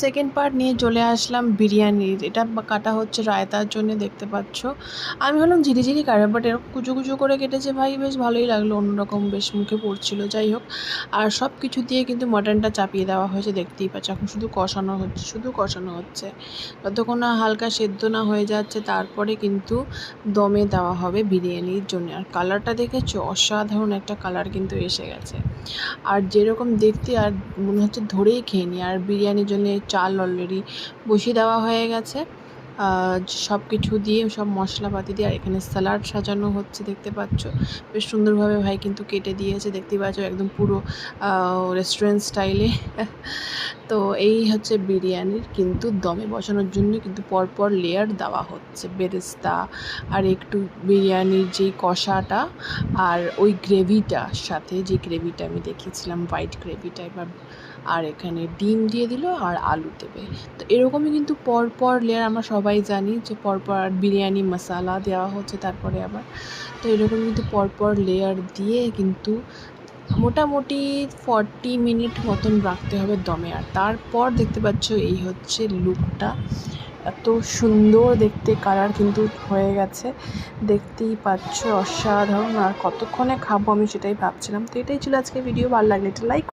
Second part নিয়ে চলে আসলাম বিরিয়ানির। এটা কাটা হচ্ছে রায়তার জন্য, দেখতে পাচ্ছ। আমি ভাবলাম ঝিরিঝিরি কাটে, বাট এরকম কুচো কুচো করে কেটেছে ভাই, বেশ ভালোই লাগলো, অন্যরকম বেশ মুখে পড়ছিল। যাই হোক, আর সব কিছু দিয়ে কিন্তু মাটনটা চাপিয়ে দেওয়া হয়েছে, দেখতেই পাচ্ছ। এখন শুধু কষানো হচ্ছে, শুধু কষানো হচ্ছে, যতক্ষণ না হালকা সেদ্ধ না হয়ে যাচ্ছে, তারপরে কিন্তু দমে দেওয়া হবে বিরিয়ানির জন্য। আর কালারটা দেখেছো, অসাধারণ একটা কালার কিন্তু এসে গেছে। আর যেরকম দেখতে, আর মনে হচ্ছে ধরেই খেয়ে নিই। আর বিরিয়ানির জন্যে চাল অলরেডি বসিয়ে দেওয়া হয়ে গেছে, সব কিছু দিয়ে, সব মশলাপাতি দিয়ে। আর এখানে স্যালাড সাজানো হচ্ছে, দেখতে পাচ্ছ। বেশ সুন্দরভাবে ভাই কিন্তু কেটে দিয়েছে, দেখতেই পাচ্ছ, একদম পুরো রেস্টুরেন্ট স্টাইলে। তো এই হচ্ছে বিরিয়ানির কিন্তু দমে বসানোর জন্য কিন্তু পরপর লেয়ার দেওয়া হচ্ছে, বেরেস্তা আর একটু বিরিয়ানির যেই কষাটা আর ওই গ্রেভিটার সাথে, যে গ্রেভিটা আমি দেখিয়েছিলাম হোয়াইট গ্রেভিটা, এবার আর এখানে ডিম দিয়ে দিল আর আলু দেবে। তো এরকমই কিন্তু পরপর লেয়ার, আমরা সবাই জানি যে পরপর। আর বিরিয়ানি মশলা দেওয়া হচ্ছে তারপরে আবার। তো এরকম কিন্তু পরপর লেয়ার দিয়ে কিন্তু মোটামুটি 40 মিনিট মতন রাখতে হবে দমে। আর তারপর দেখতে পাচ্ছ এই হচ্ছে লুকটা, এত সুন্দর দেখতে, কালার কিন্তু হয়ে গেছে, দেখতেই পাচ্ছ, অসাধারণ। আর কতক্ষণে খাবো আমি সেটাই ভাবছিলাম। তো এটাই ছিল আজকে ভিডিও। ভালো লাগলে এটা লাইক